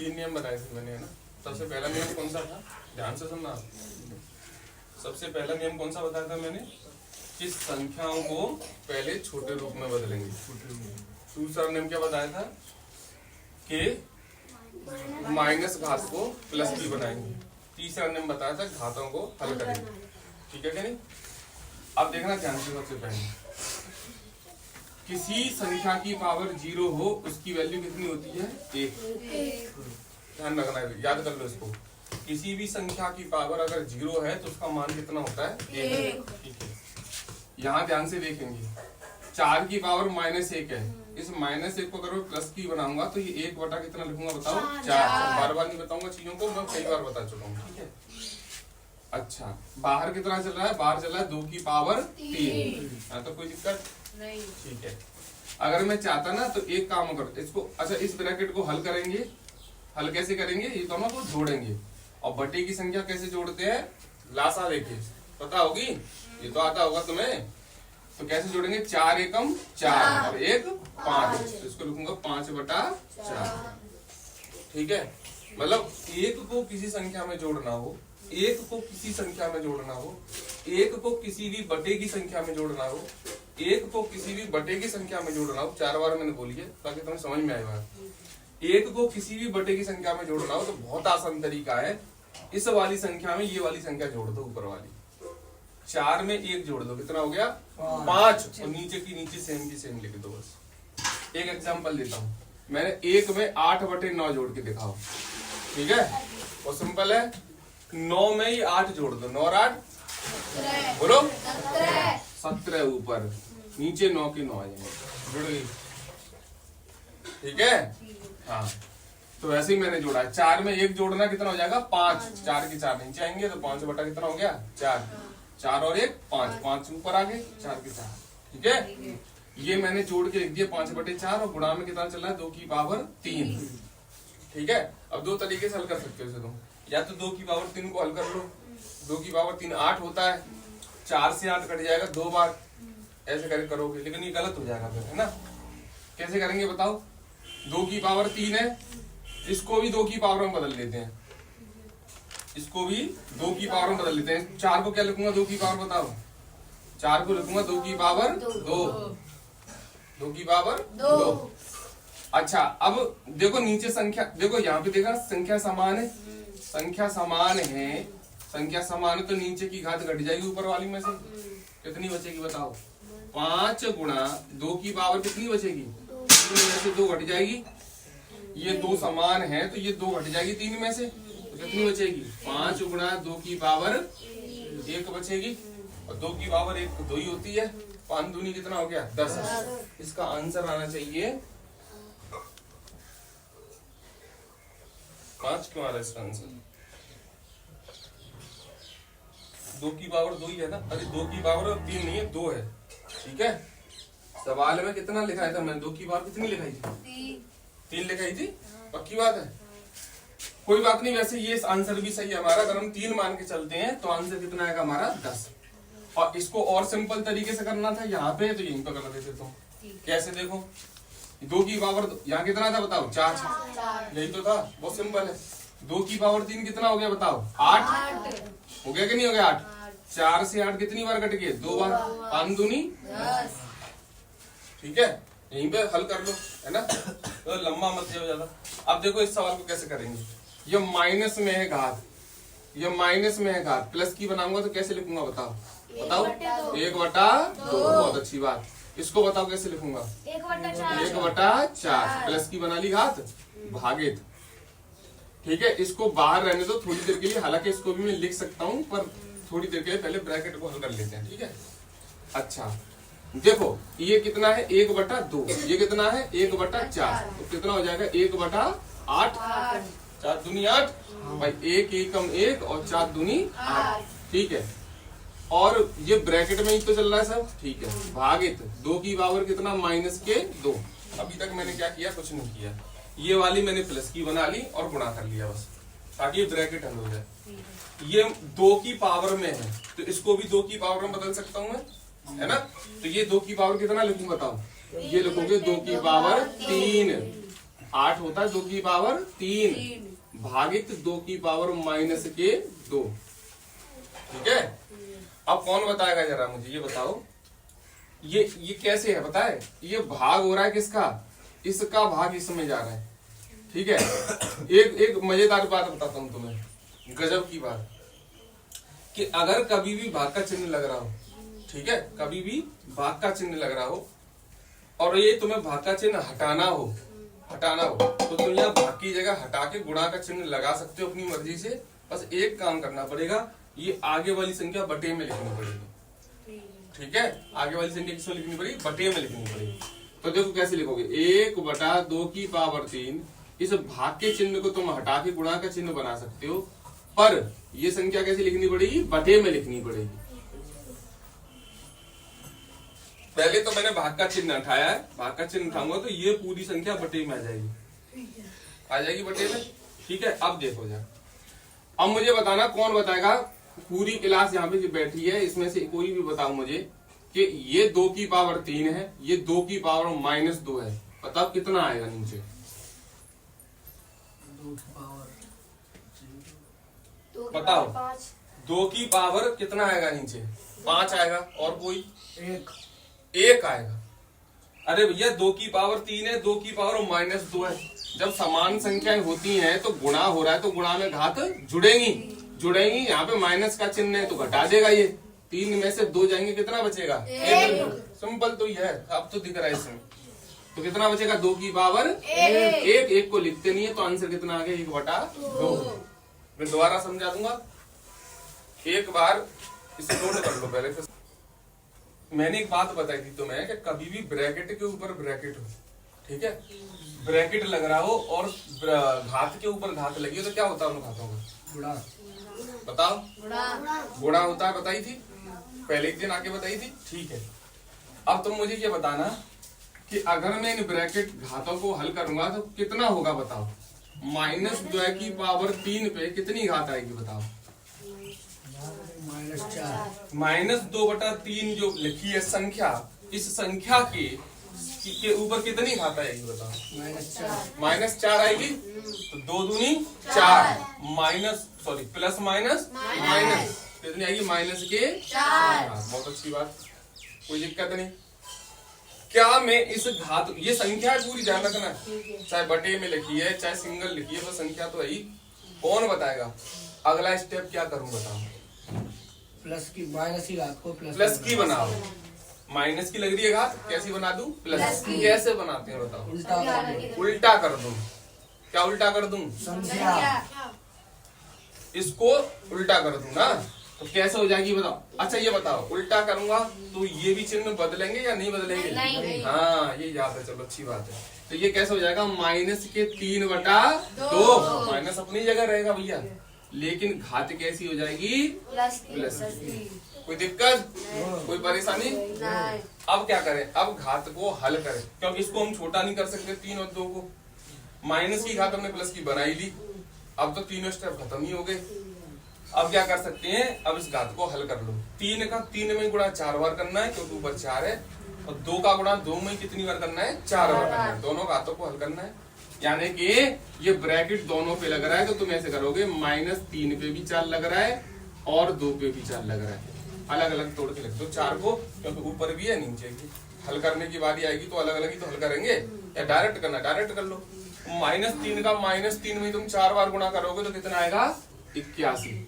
तीन नियम बताए थे मैंने, है ना। सबसे पहला नियम कौन सा था, ध्यान से सुनना। सबसे पहला नियम कौन सा बताया था मैंने, कि संख्याओं को पहले छोटे रूप में बदलेंगे। दूसरा नियम क्या बताया था, कि माइनस घात को प्लस की बनाएंगे। तीसरा नियम बताया था घातों को हल करेंगे। ठीक है क्या नहीं। अब देखना ध्यान से, सबसे पहले किसी संख्या की पावर 0 हो उसकी वैल्यू कितनी होती है, 1। ध्यान रखना है, याद कर लो इसको। किसी भी संख्या की पावर अगर 0 है तो उसका मान कितना होता है, 1। ठीक है, यहाँ ध्यान से देखेंगे 4 की पावर -1 है। इस -1 को अगर मैं प्लस की बनाऊंगा तो ये 1 बटा कितना लिखूंगा बताओ, 4। बार बार नहीं बताऊंगा चीजों को, मैं कई बार बता चुका हूँ। ठीक है, अच्छा बाहर कितना चल रहा है, बाहर चल रहा है 2 की पावर 3। तो कोई दिक्कत नहीं। ठीक है, अगर मैं चाहता ना तो एक काम कर इसको, अच्छा इस ब्रैकेट को हल करेंगे। हल कैसे करेंगे, ये दोनों को जोड़ेंगे। और बटे की संख्या कैसे जोड़ते हैं, लासा लेके, पता होगी, ये तो आता होगा तुम्हें। तो कैसे जोड़ेंगे, 4 एकम 4 और 1 5। तो इसको लिखूंगा 5 बटा 4। ठीक है, मतलब 1 को किसी संख्या में जोड़ना हो, 1 को किसी संख्या में जोड़ना हो, 1 को किसी भी बटे की संख्या में जोड़ना हो, 1 को किसी भी बटे की संख्या में जोड़ना हो। 4 बार मैंने बोली है ताकि तुम्हें समझ में आए बात। 1 को किसी भी बटे की संख्या में जोड़ना हो तो बहुत आसान तरीका है, इस वाली संख्या में ये वाली संख्या जोड़ दो, ऊपर वाली 4 में 1 जोड़ दो, कितना हो गया 5। और नीचे की नीचे सेम की सेम लिख दो। बस एक एग्जांपल देता हूँ, मैंने 1 में 8 बटे 9 जोड़ के दिखाओ। ठीक है, बहुत सिंपल है। 9 में ही 8 जोड़ दो, 9 और 8 बोलो 17। ऊपर नीचे 9 की 9 आ जाएंगे, जुड़ गई। ठीक है, हाँ तो ऐसे ही मैंने जोड़ा है। 4 में 1 जोड़ना कितना हो जाएगा 5। 4 के 4 नीचे आएंगे तो 5 बटा कितना हो गया 4। 4 और 1 5, 5 ऊपर आ गए, 4 के 4। ठीक है, ये मैंने जोड़ के लिख दिया 5 बटे 4। और गुणा में कितना चल रहा है, 2 की पावर 3। ठीक है, अब दो तरीके से हल कर सकते हो इसे तुम, या तो 2 की पावर 3 को हल कर लो। 2 की पावर 3 8 होता है, 4 से 8 कट जाएगा 2 बार, ऐसे करके करोगे, लेकिन ये गलत हो जाएगा फिर, है ना। कैसे करेंगे बताओ, 2 की पावर 3 है, इसको भी 2 की पावर में बदल लेते हैं, इसको भी 2 की पावर में बदल लेते हैं। 4 को क्या लिखूंगा 2 की पावर बताओ, 4 को लिखूंगा 2 की पावर 2। 2 की पावर 2। अच्छा अब देखो नीचे संख्या, देखो यहाँ पे देखा संख्या समान है, संख्या समान है, संख्या समान है तो नीचे की घात घट जाएगी ऊपर वाली में से, कितनी बचेगी बताओ, 5 गुणा 2 की पावर कितनी बचेगी, 3 में से 2 घट जाएगी। ये 2 समान है तो ये 2 घट जाएगी 3 में से, तो कितनी बचेगी 5 गुणा 2 की पावर 1 बचेगी। और 2 की पावर 1 2 ही होती है, 5 दूनी कितना हो गया 10। इसका आंसर आना चाहिए 5। क्यों आ रहा है इसका आंसर, 2 की पावर 2 ही है ना। अरे 2 की पावर 3 नहीं है 2 है। ठीक है, सवाल में कितना लिखाया था मैंने, 2 की पावर कितनी लिखाई थी, 3 लिखाई थी, पक्की बात है। कोई बात नहीं, वैसे ये आंसर भी सही है हमारा। अगर हम 3 मान के चलते हैं तो आंसर कितना आएगा हमारा 10। और इसको और सिंपल तरीके से करना था यहाँ पे, तो यहीं पे कर देते तुम। कैसे देखो, 2 की पावर यहाँ कितना था बताओ 4, यही तो था, बहुत सिंपल है। 2 की पावर 3 कितना हो गया बताओ 8 हो गया कि नहीं हो गया 8। 4 से 8 कितनी बार कट गए 2 बार, 5 दूनी 10। ठीक है, यहीं पे हल कर लो, है ना, तो लंबा मत जाओ ज्यादा। अब देखो इस सवाल को कैसे करेंगे, ये माइनस में है घात, ये माइनस में है घात, प्लस की बनाऊंगा तो कैसे लिखूंगा बताओ, बताओ 1 बटा 2। बहुत अच्छी बात, इसको बताओ कैसे लिखूंगा 1 बटा 4। प्लस की बना ली घात भागित। ठीक है, इसको बाहर रहने दो थोड़ी देर के लिए, हालांकि इसको भी मैं लिख सकता हूँ पर थोड़ी देर के लिए पहले ब्रैकेट को हल कर लेते हैं। ठीक है, अच्छा देखो ये कितना है 1 बटा 2, ये कितना है 1 बटा 4, तो कितना हो जाएगा 1 बटा 8। 4 दूनी 8 भाई, 1 एकम 1 और 4 दूनी 8। ठीक है, और ये ब्रैकेट में ही तो चल रहा है सब। ठीक है, भागित 2 की पावर कितना -2। अभी तक मैंने क्या किया, कुछ नहीं किया, ये वाली मैंने प्लस की बना ली और गुणा कर लिया बस, ताकि ये ब्रैकेट हल हो जाए। ये 2 की पावर में है तो इसको भी 2 की पावर में बदल सकता हूँ मैं, है ना। तो ये 2 की पावर कितना लिखूंगा बताओ, ये लिखोगे 2 की पावर 3। 8 होता है 2 की पावर 3 भागित 2 की पावर माइनस के 2। ठीक है, अब कौन बताएगा जरा मुझे ये बताओ, ये कैसे है पता है? ये भाग हो रहा है किसका? इसका भाग इसमें जा रहा है। ठीक है, एक मजेदार बात बताता हूं तुम्हें, गजब की बात, कि अगर कभी भी भाग का चिन्ह लग रहा हो, ठीक है, कभी भी भाग का चिन्ह लग रहा हो और ये तुम्हें भाग का चिन्ह हटाना हो तो तुम यहाँ भाग की जगह हटा के गुणा का चिन्ह लगा सकते हो अपनी मर्जी से। बस एक काम करना पड़ेगा, ये आगे वाली संख्या बटे में लिखनी पड़ेगी। ठीक है, आगे वाली संख्या किसमें लिखनी पड़ेगी? बटे में लिखनी पड़ेगी। तो देखो कैसे लिखोगे, 1/2 की पावर 3। इस भाग के चिन्ह को तुम हटा के गुणा का चिन्ह बना सकते हो, पर ये संख्या कैसे लिखनी पड़ेगी? बटे में लिखनी पड़ेगी। पहले तो मैंने भाग का चिन्ह उठाया है, भाग का चिन्ह उठाऊंगा तो ये पूरी संख्या बटे में आ जाएगी बटे में। ठीक है, अब देखो जरा, अब मुझे बताना, कौन बताएगा? पूरी क्लास यहाँ पे जो बैठी है इसमें से कोई भी बताओ मुझे कि ये 2 की पावर 3 है, ये 2 की पावर -2 है, बताओ कितना आएगा नीचे? 2 की पावर बताओ, 2 की पावर कितना आएगा नीचे? 5 आएगा। और कोई? 1 आएगा। अरे भैया 2 की पावर 3 है, 2 की पावर -2 है। जब समान संख्याएं होती हैं तो गुणा हो रहा है तो गुणा में घात जुड़ेंगी। यहाँ पे माइनस का चिन्ह है तो घटा देगा ये। 3 में से 2 जाएंगे, कितना बचेगा? 1। सिंपल तो ये है, अब तो दिख रहा है इसमें। तो कितना बचेगा? 2 की पावर 1। 1 को लिखते नहीं है तो आंसर कितना आ गया? 1/2। मैं दोबारा समझा दूंगा, एक बार इसे नोट कर लो पहले। फिर मैंने एक बात बताई थी तुम्हें कि कभी भी ब्रैकेट के ऊपर ब्रैकेट हो, ठीक है, ब्रैकेट लग रहा हो और घात के ऊपर घात लगी हो तो क्या होता है उन घातों का? गुणा। बताओ, गुणा होता है, बताई थी पहले एक दिन आके बताई थी। ठीक है, अब तुम मुझे ये बताना कि अगर मैं इन ब्रैकेट घातों को हल करूंगा तो कितना होगा बताओ? -2 की पावर 3 पे कितनी घात आएगी बताओ? -2/3 जो लिखी है संख्या, इस संख्या के ऊपर कितनी घात आएगी बताओ? -4 आएगी। तो 2 दूनी 4 प्लस माइनस कितनी आएगी? -4। बहुत अच्छी बात, कोई दिक्कत नहीं। क्या मैं इस घात, ये संख्या पूरी ध्यान रखना, चाहे बटे में लिखी है चाहे सिंगल लिखी है, वो संख्या तो है ही। कौन बताएगा? अगला स्टेप क्या करूं बताओ? प्लस की माइनस की घात को प्लस की बनाओ। माइनस की लग रही है घात, कैसी बना दूं? प्लस की। कैसे बनाते हैं बताओ? उल्टा कर दूं। क्या उल्टा कर दूं? संख्या। इसको उल्टा कर दूं ना, तो कैसे हो जाएगी बताओ? अच्छा ये बताओ, उल्टा करूंगा तो ये भी चिन्ह बदलेंगे या नहीं बदलेंगे? नहीं। हाँ, ये याद है, चलो अच्छी बात है। तो ये कैसे हो जाएगा? -3/2। माइनस अपनी जगह रहेगा भैया, लेकिन घात कैसी हो जाएगी? प्लस की। कोई दिक्कत? कोई परेशानी? अब क्या करें? अब घात को हल करें, क्योंकि इसको हम छोटा नहीं कर सकते 3 और 2 को। माइनस की घात हमने प्लस की बनाई ली, अब तो तीनों स्टेप खत्म ही हो गए। अब क्या कर सकते हैं? अब इस घात को हल कर लो। 3 का 3 में गुणा 4 बार करना है क्योंकि ऊपर 4 है, और 2 का गुणा 2 में कितनी बार करना है? 4 बार करना है। दोनों घातों को हल करना है, यानी कि ये ब्रैकेट दोनों पे लग रहा है तो तुम ऐसे करोगे, -3 पे भी 4 लग रहा है और 2 पे भी 4 लग रहा है। अलग अलग तोड़ के लिख दो 4 को, क्योंकि ऊपर भी है नीचे भी। हल करने की बारी आएगी तो अलग अलग ही तो हल करेंगे, या डायरेक्ट करना डायरेक्ट कर लो। -3 का -3 में तुम 4 बार गुणा करोगे तो कितना आएगा? 81।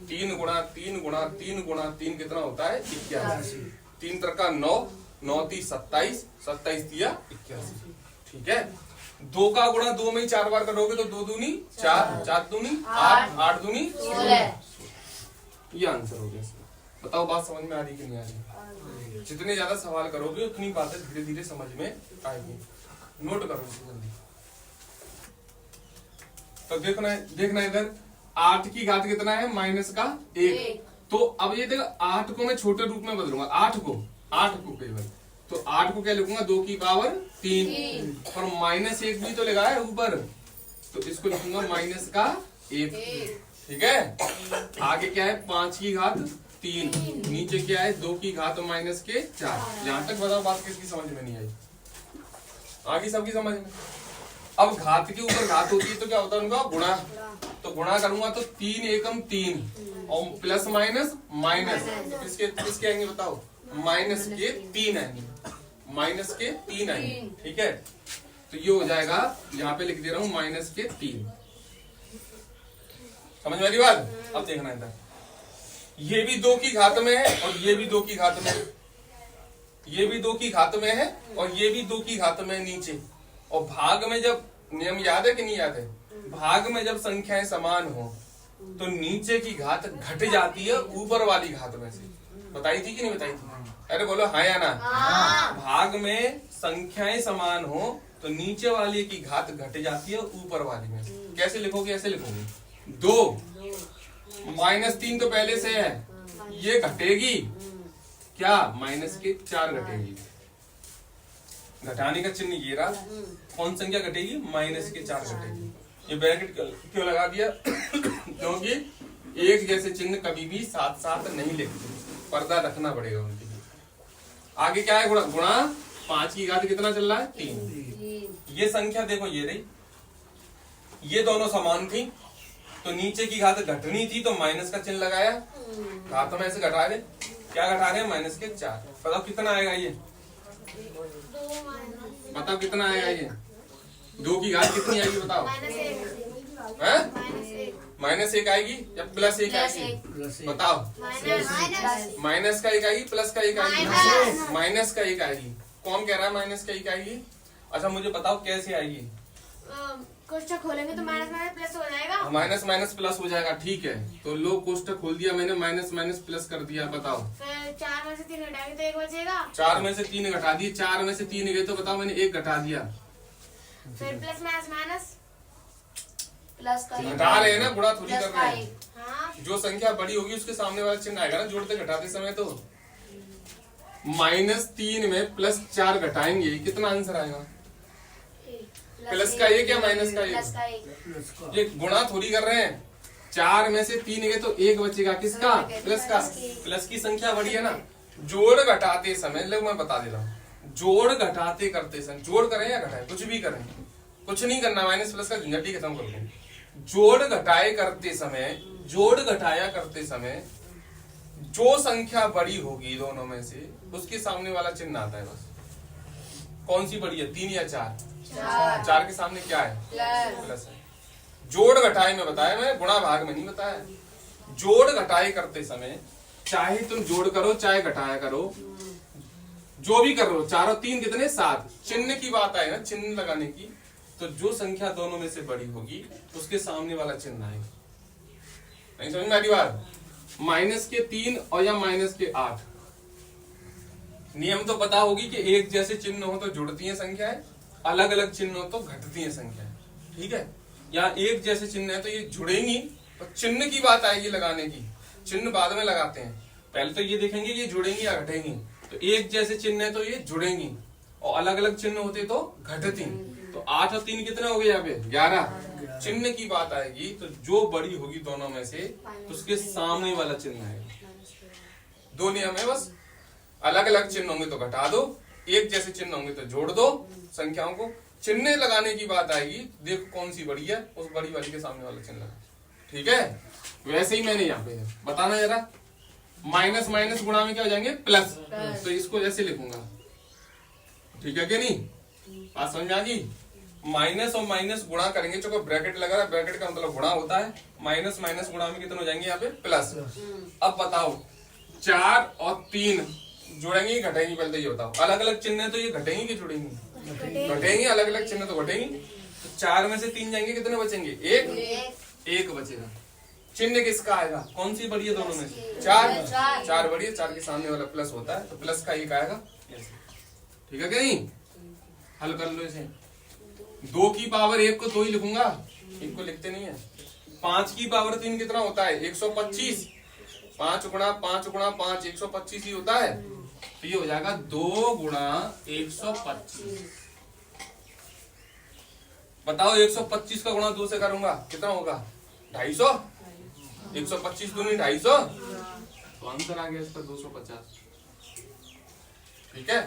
3 गुणा 3 गुणा 3 गुणा 3 कितना होता है? 81। 3 3 9, 9 3 27, 27 दिया 81। ठीक है, 2 का गुणा 2 में ही 4 बार करोगे तो 2 दूनी 4, 4 दूनी 8, 8 दूनी 16। ये आंसर हो गया। बताओ बात समझ में आ रही कि नहीं आ रही? जितने ज्यादा सवाल करोगे उतनी बातें धीरे धीरे समझ में आएगी। नोट करो जल्दी। तो देखना इधर 8 की घात कितना है? -1। तो अब ये देखो 8 को मैं छोटे रूप में बदलूंगा। 8 को केवल, तो 8 को क्या लिखूंगा? 2 की पावर 3, और -1 भी तो लगा है ऊपर, तो इसको लिखूंगा -1। ठीक है, आगे क्या है? 5 की घात 3, नीचे क्या है? 2 की घात -4। यहां तक बताओ बात किसकी समझ में नहीं आई? आगे सबकी समझ में? अब घात के ऊपर घात होती है तो क्या होता है उनका गुणा। तो गुणा करूंगा तो 3 एकम 3 और प्लस माइनस माइनस, किसके किसके आएंगे बताओ, माइनस के 3 आएंगे, माइनस के 3 आएंगे। ठीक है, तो ये हो जाएगा, यहाँ पे लिख दे रहा हूं माइनस के 3। समझ में आ रही बात? अब देखना इधर, ये भी 2 की घात में है और ये भी 2 की घात में है, ये भी 2 की घात में है और ये भी 2 की घात में है नीचे। और भाग में जब, नियम याद है कि नहीं याद है, भाग में जब संख्याएं समान हो तो नीचे की घात घट जाती है ऊपर वाली घात में से। बताई थी कि नहीं बताई थी? अरे बोलो हाँ या ना? भाग में संख्याएं समान हो तो नीचे वाली की घात घट जाती है ऊपर वाली में से। कैसे लिखोगे? ऐसे लिखोगे, 2 माइनस 3 तो पहले से है, ये घटेगी क्या, माइनस के 4 घटेगी। घटाने का चिन्ह ये रहा, कौन संख्या घटेगी, माइनस के 4 घटेगी। ये ब्रैकेट क्यों लगा दिया? क्योंकि एक जैसे चिन्ह कभी भी साथ साथ नहीं लिखते, पर्दा रखना पड़ेगा उनके लिए। आगे क्या है, गुणा। गुणा 5 की घात कितना चल रहा है, 3। ये संख्या देखो ये रही, ये दोनों समान थी तो नीचे की घात घटनी थी तो माइनस का चिन्ह लगाया, घात में ऐसे घटा रहे, क्या घटा रहे हैं, माइनस के 4। बताओ कितना आएगा ये, बताओ कितना आएगा ये, 2 की घात कितनी आएगी बताओ, -1 आएगी या +1 आएगी, बताओ। माइनस का 1 आएगी, प्लस का 1 आएगी, माइनस का 1 आएगी। कौन कह रहा है माइनस का 1 आएगी? अच्छा मुझे बताओ कैसे आएगी? कोष्ठक खोलेंगे तो माइनस माइनस प्लस हो जाएगा, माइनस माइनस प्लस हो जाएगा। ठीक है, तो लो कोष्ठक खोल दिया मैंने, माइनस माइनस प्लस कर दिया। बताओ फिर 4 में से 3 घटाएंगे तो 1 बचेगा, 4 में से 3 घटा दिए, 4 में से 3 गए तो बताओ मैंने 1 घटा दिया। फिर प्लस माइनस माइनस प्लस का घटा रहे हैं ना, गुणा थोड़ी कर प्लस का रहे हैं। 1। हाँ जो संख्या बड़ी होगी उसके सामने वाला चिन्ह आएगा ना जोड़ते घटाते समय। तो -3 में +4 घटाएंगे, कितना आंसर आएगा, प्लस का 1 या माइनस का 1? प्लस का 1। प्लस का ये गुणा थोड़ी कर रहे हैं, 4 में से 3 गए तो 1 बचेगा, किसका, प्लस का। प्लस की संख्या बड़ी है ना, जोड़ घटाते समय, लोग मैं बता दे रहा हूँ, जोड़ घटाते करते समय, जोड़ करें या घटाए, कुछ भी करें, कुछ नहीं करना, माइनस प्लस का झंझट ही खत्म कर दो। जोड़ घटाए करते समय, जोड़ घटाया करते समय जो संख्या बड़ी होगी दोनों में से उसके सामने वाला चिन्ह आता है बस। कौन सी बड़ी है, 3 या 4? 4 के सामने क्या है, प्लस है। जोड़ घटाए में बताया मैंने, गुणा भाग में नहीं बताया। जोड़ घटाए करते समय चाहे तुम जोड़ करो चाहे घटाया करो, जो भी कर रहे हो, 4 और 3 कितने, 7। चिन्ह की बात आए ना, चिन्ह लगाने की, तो जो संख्या दोनों में से बड़ी होगी उसके सामने वाला चिन्ह आएगा। नहीं समझ में आ रही बात? -3 और या -8, नियम तो पता होगी कि एक जैसे चिन्ह हो तो जुड़ती है संख्याएं, अलग अलग चिन्ह हो तो घटती है संख्याएं। ठीक है, या एक जैसे चिन्ह है तो ये जुड़ेंगी, तो चिन्ह की बात आएगी लगाने की, चिन्ह बाद में लगाते हैं, पहले तो ये देखेंगे कि ये जुड़ेंगी या घटेंगी। तो एक जैसे चिन्ह है तो ये जुड़ेंगी और अलग अलग चिन्ह होते तो घटती। तो 8 और 3 कितने हो गए यहाँ पे, 11। चिन्ह की बात आएगी तो जो बड़ी होगी दोनों में से उसके सामने वाला चिन्ह आएगा। 2 नियम है बस, अलग अलग चिन्ह होंगे तो घटा दो, एक जैसे चिन्ह होंगे तो जोड़ दो संख्याओं को। चिन्ह लगाने की बात आएगी, देखो कौन सी बड़ी है, उस बड़ी वाली के सामने वाला चिन्ह लगा। ठीक है, वैसे ही मैंने यहाँ पे बताना जरा, माइनस माइनस गुणा में क्या हो जाएंगे, प्लस। तो इसको ऐसे लिखूंगा, ठीक है कि नहीं, बात समझ में आ गई? माइनस और माइनस गुणा करेंगे, चूंकि ब्रैकेट लगा रहा, ब्रैकेट का मतलब गुणा होता है, माइनस माइनस गुणा में कितने हो जाएंगे यहाँ पे, प्लस। अब बताओ 4 और 3 जुड़ेंगी घटेंगी, पहले तो ये बताओ। अलग अलग चिन्ह है तो ये घटेंगी कि जुड़ेंगी, घटेंगी। अलग अलग चिन्ह तो घटेंगी। तो 4 में से 3 जाएंगे, कितने बचेंगे, 1 बचेगा। चिन्ह किसका आएगा, कौन सी बड़ी है दोनों में से, 4 बड़ी है, 4 के सामने वाला प्लस होता है तो प्लस का 1 आएगा। ठीक है कि नहीं, हल कर लो इसे। 2 की पावर 1 को 2 ही लिखूंगा, 1 को लिखते नहीं है। 5 की पावर 3 कितना होता है, 125। 5 गुणा 5 गुणा 5 125 ही होता है। तो ये हो जाएगा 2 गुणा 125। बताओ 125 का गुणा 2 से करूंगा कितना होगा, 250। 125 दूनी 250, तो आंसर आ गया इसका 250। ठीक है,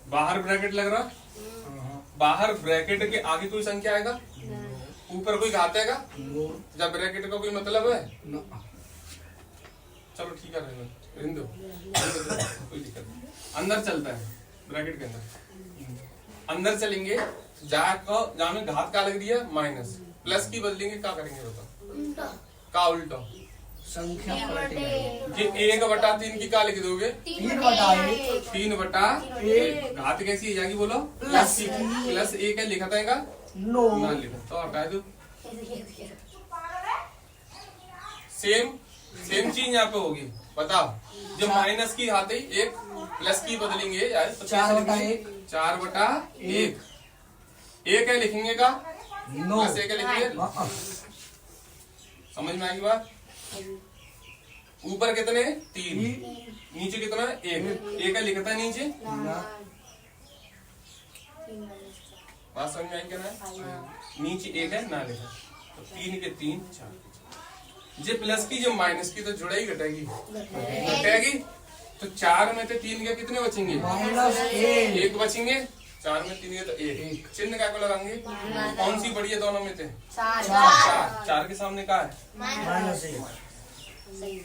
बाहर ब्रैकेट लग रहा, बाहर ब्रैकेट के आगे कोई संख्या आएगा, ऊपर कोई घात आएगा, नो जब ब्रैकेट का कोई मतलब है। नो चलो ठीक है, रहने दो, कोई दिक्कत नहीं। अंदर चलता है, ब्रैकेट के अंदर अंदर चलेंगे, जहाँ में घात का लग दिया माइनस, प्लस की बदलेंगे, क्या करेंगे बताओ? उल्टा का उल्टा? संख्या पलटेगा। ये 1/3 की क्या लिख दोगे? 3/1 3/1। घात कैसी है जाएगी बोलो? प्लस की। प्लस ए क्या लिखा था? नो ना लिखा तो हटा दो। सेम सेम चीज यहाँ पे होगी, बताओ। जब माइनस की घात है एक, प्लस की बदलेंगे यार, 4/1 4/1। ए क्या लिखेंगे का? नो प्लस ए क्या लिखेंगे? समझ में आएगी बात? ऊपर कितने? 3, नीचे कितना? 1। ए का लिखता है नीचे, बात समझ में आई क्या? ना नीचे 1 है, ना लिखा तो 3 के 3 4। जे प्लस की जो माइनस की तो जुड़ाई घटेगी, घटेगी तो 4 में से 3 के कितने बचेंगे? -1 1 बचेंगे। 4 में 3 तो 1। चिन्ह क्या को लगाएंगे? कौन सी बड़ी है दोनों में से? 4। 4 के सामने क्या है? -1 सही